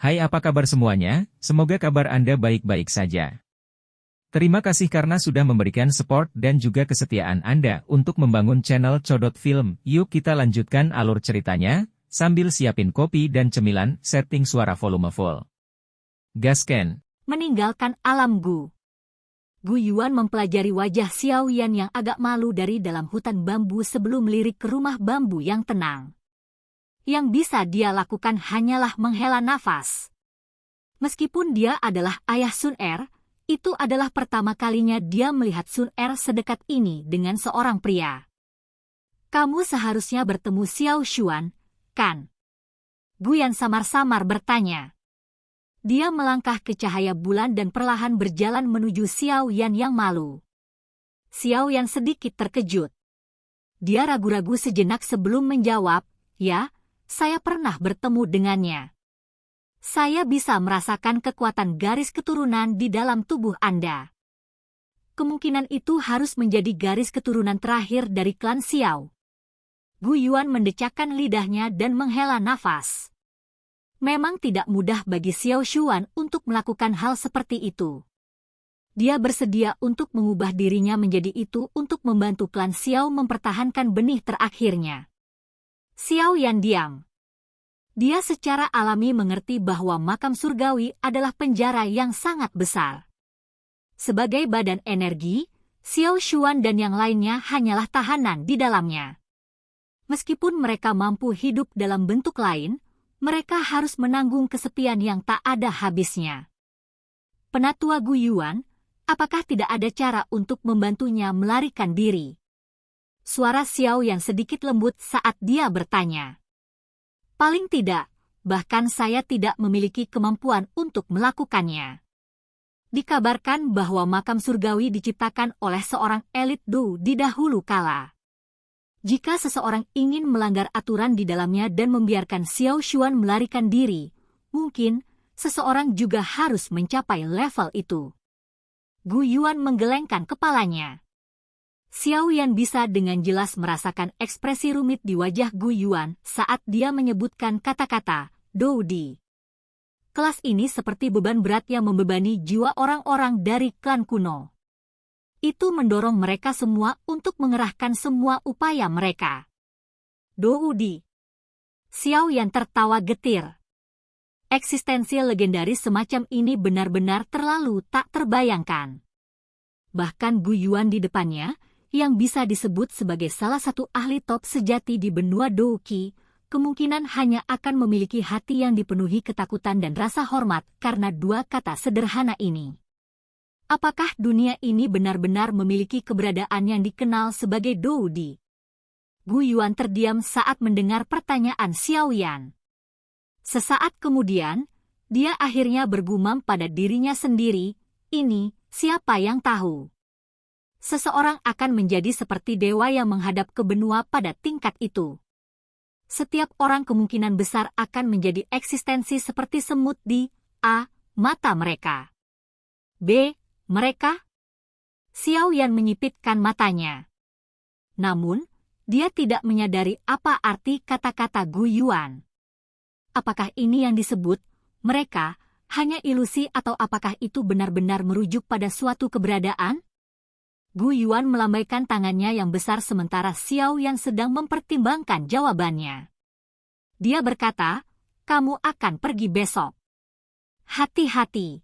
Hai, apa kabar semuanya? Semoga kabar Anda baik-baik saja. Terima kasih karena sudah memberikan support dan juga kesetiaan Anda untuk membangun channel Codot Film. Yuk kita lanjutkan alur ceritanya, sambil siapin kopi dan cemilan, setting suara volume full. Gasken. Meninggalkan alam Gu. Gu Yuan mempelajari wajah Xiao Yan yang agak malu dari dalam hutan bambu sebelum melirik ke rumah bambu yang tenang. Yang bisa dia lakukan hanyalah menghela nafas. Meskipun dia adalah ayah Sun Er, itu adalah pertama kalinya dia melihat Sun Er sedekat ini dengan seorang pria. Kamu seharusnya bertemu Xiao Xuan, kan? Gu Yan samar-samar bertanya. Dia melangkah ke cahaya bulan dan perlahan berjalan menuju Xiao Yan yang malu. Xiao Yan sedikit terkejut. Dia ragu-ragu sejenak sebelum menjawab, ya, saya pernah bertemu dengannya. Saya bisa merasakan kekuatan garis keturunan di dalam tubuh Anda. Kemungkinan itu harus menjadi garis keturunan terakhir dari klan Xiao. Gu Yuan mendecakkan lidahnya dan menghela nafas. Memang tidak mudah bagi Xiao Xuan untuk melakukan hal seperti itu. Dia bersedia untuk mengubah dirinya menjadi itu untuk membantu klan Xiao mempertahankan benih terakhirnya. Xiao Yan diam. Dia secara alami mengerti bahwa makam surgawi adalah penjara yang sangat besar. Sebagai badan energi, Xiao Xuan dan yang lainnya hanyalah tahanan di dalamnya. Meskipun mereka mampu hidup dalam bentuk lain, mereka harus menanggung kesepian yang tak ada habisnya. Penatua Gu Yuan, apakah tidak ada cara untuk membantunya melarikan diri? Suara Xiao yang sedikit lembut saat dia bertanya. Paling tidak, bahkan saya tidak memiliki kemampuan untuk melakukannya. Dikabarkan bahwa makam surgawi diciptakan oleh seorang elit Du di dahulu kala. Jika seseorang ingin melanggar aturan di dalamnya dan membiarkan Xiao Xuan melarikan diri, mungkin seseorang juga harus mencapai level itu. Gu Yuan menggelengkan kepalanya. Xiao Yan bisa dengan jelas merasakan ekspresi rumit di wajah Gu Yuan saat dia menyebutkan kata-kata Doudi. Kelas ini seperti beban berat yang membebani jiwa orang-orang dari klan kuno. Itu mendorong mereka semua untuk mengerahkan semua upaya mereka. Doudi. Xiao Yan tertawa getir. Eksistensi legendaris semacam ini benar-benar terlalu tak terbayangkan. Bahkan Gu Yuan di depannya, yang bisa disebut sebagai salah satu ahli top sejati di benua Douqi, kemungkinan hanya akan memiliki hati yang dipenuhi ketakutan dan rasa hormat karena dua kata sederhana ini. Apakah dunia ini benar-benar memiliki keberadaan yang dikenal sebagai Doudi? Gu Yuan terdiam saat mendengar pertanyaan Xiao Yan. Sesaat kemudian, dia akhirnya bergumam pada dirinya sendiri, ini, siapa yang tahu? Seseorang akan menjadi seperti dewa yang menghadap ke benua pada tingkat itu. Setiap orang kemungkinan besar akan menjadi eksistensi seperti semut di A. Mata mereka. B. Mereka? Xiao Yan menyipitkan matanya. Namun, dia tidak menyadari apa arti kata-kata Gu Yuan. Apakah ini yang disebut mereka hanya ilusi atau apakah itu benar-benar merujuk pada suatu keberadaan? Gu Yuan melambaikan tangannya yang besar sementara Xiao Yan sedang mempertimbangkan jawabannya. Dia berkata, kamu akan pergi besok. Hati-hati.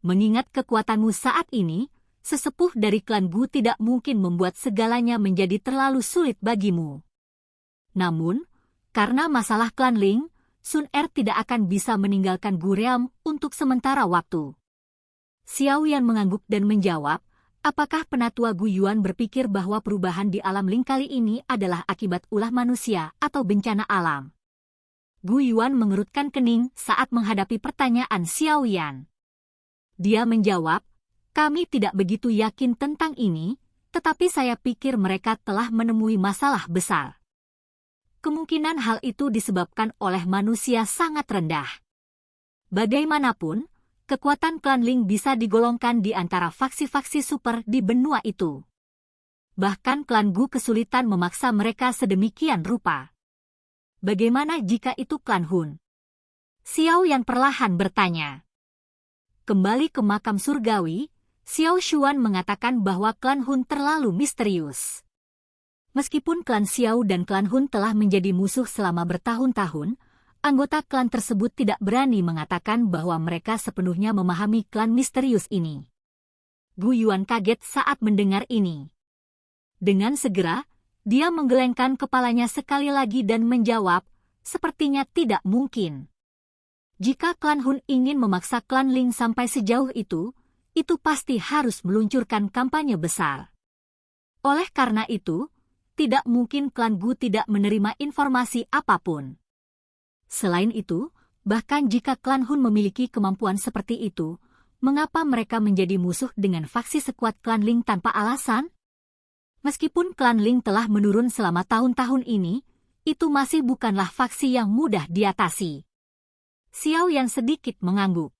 Mengingat kekuatanmu saat ini, sesepuh dari klan Gu tidak mungkin membuat segalanya menjadi terlalu sulit bagimu. Namun, karena masalah klan Ling, Sun Er tidak akan bisa meninggalkan Gu Ream untuk sementara waktu. Xiao Yan mengangguk dan menjawab, apakah penatua Gu Yuan berpikir bahwa perubahan di alam Ling kali ini adalah akibat ulah manusia atau bencana alam? Gu Yuan mengerutkan kening saat menghadapi pertanyaan Xiao Yan. Dia menjawab, kami tidak begitu yakin tentang ini, tetapi saya pikir mereka telah menemui masalah besar. Kemungkinan hal itu disebabkan oleh manusia sangat rendah. Bagaimanapun, kekuatan klan Ling bisa digolongkan di antara faksi-faksi super di benua itu. Bahkan klan Gu kesulitan memaksa mereka sedemikian rupa. Bagaimana jika itu klan Hun? Xiao Yan perlahan bertanya. Kembali ke makam surgawi, Xiao Xuan mengatakan bahwa klan Hun terlalu misterius. Meskipun klan Xiao dan klan Hun telah menjadi musuh selama bertahun-tahun, anggota klan tersebut tidak berani mengatakan bahwa mereka sepenuhnya memahami klan misterius ini. Gu Yuan kaget saat mendengar ini. Dengan segera, dia menggelengkan kepalanya sekali lagi dan menjawab, sepertinya tidak mungkin. Jika klan Hun ingin memaksa klan Ling sampai sejauh itu pasti harus meluncurkan kampanye besar. Oleh karena itu, tidak mungkin klan Gu tidak menerima informasi apapun. Selain itu, bahkan jika klan Hun memiliki kemampuan seperti itu, mengapa mereka menjadi musuh dengan faksi sekuat klan Ling tanpa alasan? Meskipun klan Ling telah menurun selama tahun-tahun ini, itu masih bukanlah faksi yang mudah diatasi. Xiao Yan sedikit mengangguk.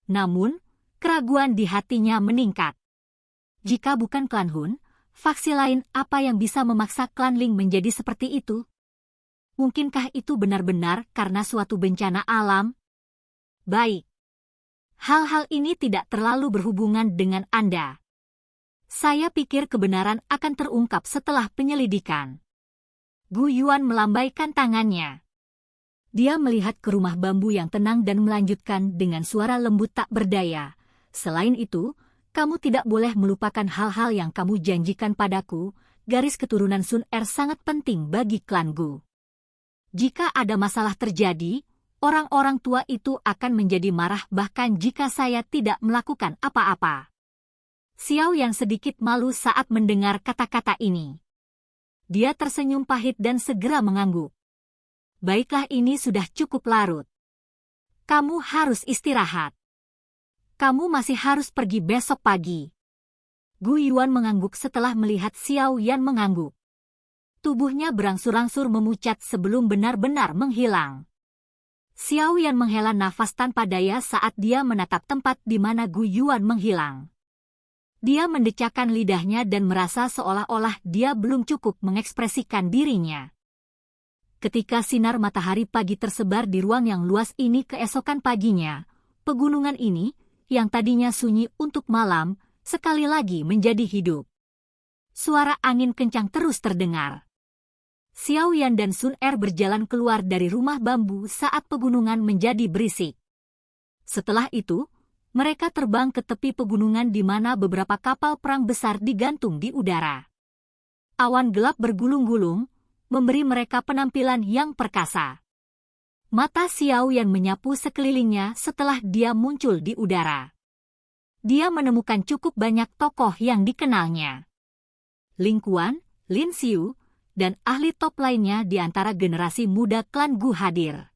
Namun, keraguan di hatinya meningkat. Jika bukan klan Hun, faksi lain apa yang bisa memaksa klan Ling menjadi seperti itu? Mungkinkah itu benar-benar karena suatu bencana alam? Baik. Hal-hal ini tidak terlalu berhubungan dengan Anda. Saya pikir kebenaran akan terungkap setelah penyelidikan. Gu Yuan melambaikan tangannya. Dia melihat ke rumah bambu yang tenang dan melanjutkan dengan suara lembut tak berdaya. Selain itu, kamu tidak boleh melupakan hal-hal yang kamu janjikan padaku. Garis keturunan Sun Er sangat penting bagi klan Gu. Jika ada masalah terjadi, orang-orang tua itu akan menjadi marah bahkan jika saya tidak melakukan apa-apa. Xiao Yan sedikit malu saat mendengar kata-kata ini. Dia tersenyum pahit dan segera mengangguk. Baiklah, ini sudah cukup larut. Kamu harus istirahat. Kamu masih harus pergi besok pagi. Gu Yuan mengangguk setelah melihat Xiao Yan mengangguk. Tubuhnya berangsur-angsur memucat sebelum benar-benar menghilang. Xiao Yan menghela nafas tanpa daya saat dia menatap tempat di mana Gu Yuan menghilang. Dia mendecakkan lidahnya dan merasa seolah-olah dia belum cukup mengekspresikan dirinya. Ketika sinar matahari pagi tersebar di ruang yang luas ini keesokan paginya, pegunungan ini, yang tadinya sunyi untuk malam, sekali lagi menjadi hidup. Suara angin kencang terus terdengar. Xiao Yan dan Sun Er berjalan keluar dari rumah bambu saat pegunungan menjadi berisik. Setelah itu, mereka terbang ke tepi pegunungan di mana beberapa kapal perang besar digantung di udara. Awan gelap bergulung-gulung, memberi mereka penampilan yang perkasa. Mata Xiao Yan menyapu sekelilingnya setelah dia muncul di udara. Dia menemukan cukup banyak tokoh yang dikenalnya. Ling Quan, Lin Xiu, dan ahli top lainnya di antara generasi muda klan Gu hadir.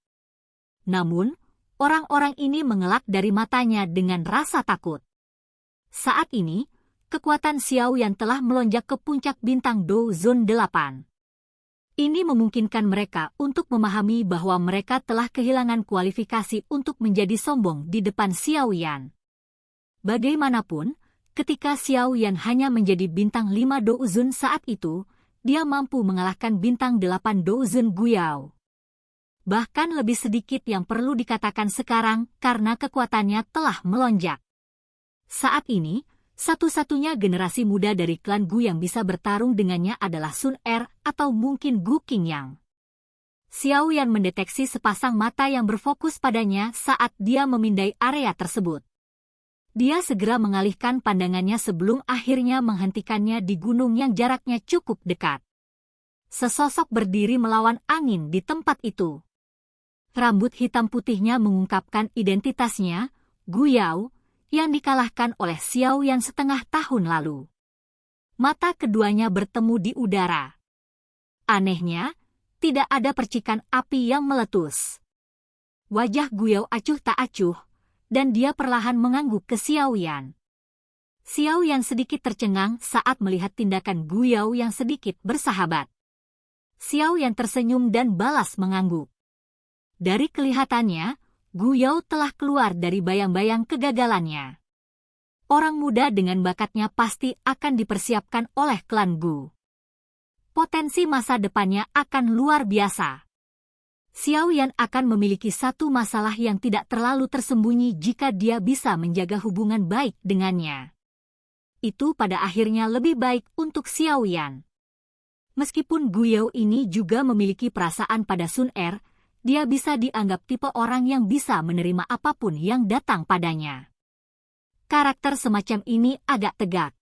Namun, orang-orang ini mengelak dari matanya dengan rasa takut. Saat ini, kekuatan Xiao Yan telah melonjak ke puncak bintang Do Zone 8. Ini memungkinkan mereka untuk memahami bahwa mereka telah kehilangan kualifikasi untuk menjadi sombong di depan Xiao Yan. Bagaimanapun, ketika Xiao Yan hanya menjadi bintang 5 Douzun saat itu, dia mampu mengalahkan bintang 8 Douzun Guyao. Bahkan lebih sedikit yang perlu dikatakan sekarang karena kekuatannya telah melonjak. Saat ini, satu-satunya generasi muda dari klan Gu yang bisa bertarung dengannya adalah Sun Er atau mungkin Gu Qingyang. Xiao Yan mendeteksi sepasang mata yang berfokus padanya saat dia memindai area tersebut. Dia segera mengalihkan pandangannya sebelum akhirnya menghentikannya di gunung yang jaraknya cukup dekat. Sesosok berdiri melawan angin di tempat itu. Rambut hitam putihnya mengungkapkan identitasnya, Gu Yao, yang dikalahkan oleh Xiao Yan setengah tahun lalu. Mata keduanya bertemu di udara. Anehnya, tidak ada percikan api yang meletus. Wajah Gu Yao acuh tak acuh, dan dia perlahan mengangguk ke Xiao Yan. Xiao Yan sedikit tercengang saat melihat tindakan Gu Yao yang sedikit bersahabat. Xiao Yan tersenyum dan balas mengangguk. Dari kelihatannya, Gu Yao telah keluar dari bayang-bayang kegagalannya. Orang muda dengan bakatnya pasti akan dipersiapkan oleh klan Gu. Potensi masa depannya akan luar biasa. Xiao Yan akan memiliki satu masalah yang tidak terlalu tersembunyi jika dia bisa menjaga hubungan baik dengannya. Itu pada akhirnya lebih baik untuk Xiao Yan. Meskipun Gu Yao ini juga memiliki perasaan pada Sun Er, dia bisa dianggap tipe orang yang bisa menerima apapun yang datang padanya. Karakter semacam ini agak tegak.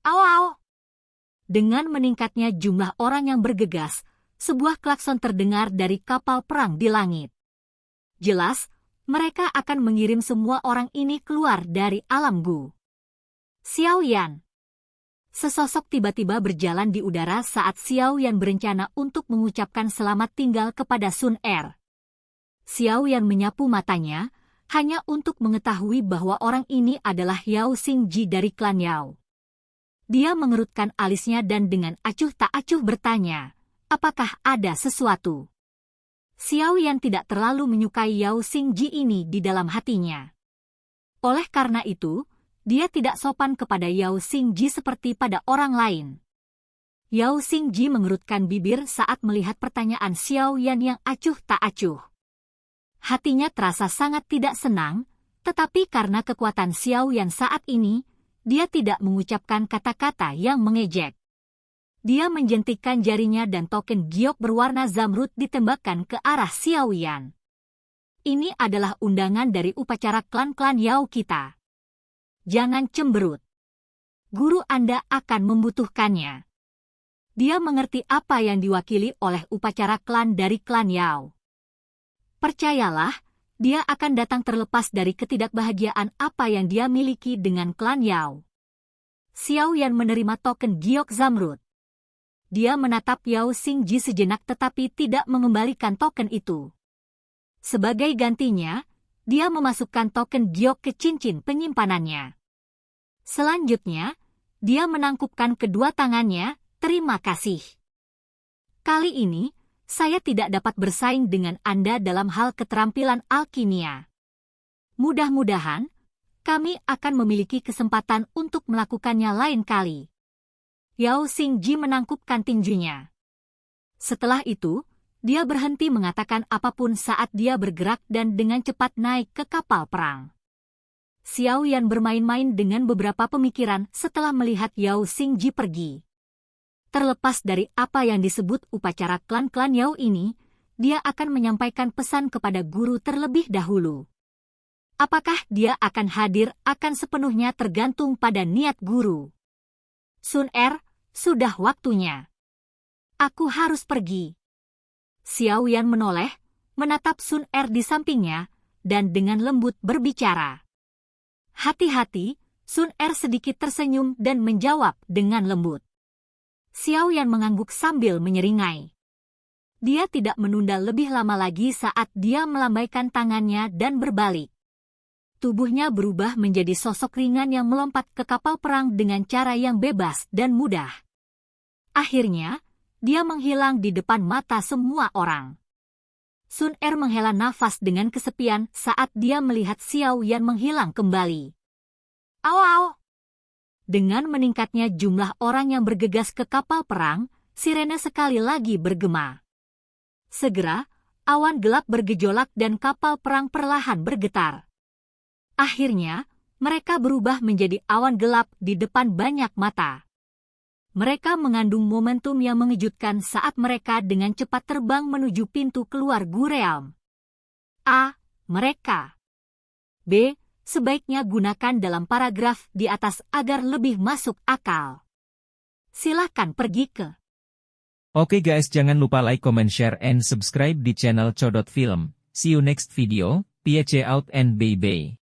Au-au! Dengan meningkatnya jumlah orang yang bergegas, sebuah klakson terdengar dari kapal perang di langit. Jelas, mereka akan mengirim semua orang ini keluar dari alam Gu. Xiao Yan. Sesosok tiba-tiba berjalan di udara saat Xiao Yan berencana untuk mengucapkan selamat tinggal kepada Sun Er. Xiao Yan menyapu matanya, hanya untuk mengetahui bahwa orang ini adalah Yao Xingji dari klan Yao. Dia mengerutkan alisnya dan dengan acuh tak acuh bertanya, apakah ada sesuatu? Xiao Yan tidak terlalu menyukai Yao Xingji ini di dalam hatinya. Oleh karena itu, dia tidak sopan kepada Yao Xingji seperti pada orang lain. Yao Xingji mengerutkan bibir saat melihat pertanyaan Xiao Yan yang acuh tak acuh. Hatinya terasa sangat tidak senang, tetapi karena kekuatan Xiao Yan saat ini, dia tidak mengucapkan kata-kata yang mengejek. Dia menjentikkan jarinya dan token giok berwarna zamrud ditembakkan ke arah Xiao Yan. Ini adalah undangan dari upacara klan-klan Yao kita. Jangan cemberut. Guru Anda akan membutuhkannya. Dia mengerti apa yang diwakili oleh upacara klan dari klan Yao. Percayalah, dia akan datang terlepas dari ketidakbahagiaan apa yang dia miliki dengan klan Yao. Xiao Yan menerima token giok zamrud. Dia menatap Yao Xingji sejenak tetapi tidak mengembalikan token itu. Sebagai gantinya, dia memasukkan token giok ke cincin penyimpanannya. Selanjutnya, dia menangkupkan kedua tangannya, terima kasih. Kali ini, saya tidak dapat bersaing dengan Anda dalam hal keterampilan alkimia. Mudah-mudahan, kami akan memiliki kesempatan untuk melakukannya lain kali. Yao Xingji menangkupkan tinjunya. Setelah itu, dia berhenti mengatakan apapun saat dia bergerak dan dengan cepat naik ke kapal perang. Xiao Yan bermain-main dengan beberapa pemikiran setelah melihat Yao Xingji pergi. Terlepas dari apa yang disebut upacara klan-klan Yao ini, dia akan menyampaikan pesan kepada guru terlebih dahulu. Apakah dia akan hadir akan sepenuhnya tergantung pada niat guru. Sun Er, sudah waktunya. Aku harus pergi. Xiao Yan menoleh, menatap Sun Er di sampingnya, dan dengan lembut berbicara. Hati-hati, Sun Er sedikit tersenyum dan menjawab dengan lembut. Xiao Yan mengangguk sambil menyeringai. Dia tidak menunda lebih lama lagi saat dia melambaikan tangannya dan berbalik. Tubuhnya berubah menjadi sosok ringan yang melompat ke kapal perang dengan cara yang bebas dan mudah. Akhirnya, dia menghilang di depan mata semua orang. Sun Er menghela nafas dengan kesepian saat dia melihat Xiao Yan menghilang kembali. Au-au! Dengan meningkatnya jumlah orang yang bergegas ke kapal perang, sirene sekali lagi bergema. Segera, awan gelap bergejolak dan kapal perang perlahan bergetar. Akhirnya, mereka berubah menjadi awan gelap di depan banyak mata. Mereka mengandung momentum yang mengejutkan saat mereka dengan cepat terbang menuju pintu keluar Gu Realm. A. Mereka. B. Sebaiknya gunakan dalam paragraf di atas agar lebih masuk akal. Silakan pergi ke. Oke guys, jangan lupa like, comment, share, and subscribe di channel Codot Film. See you next video. Peace out and bye-bye.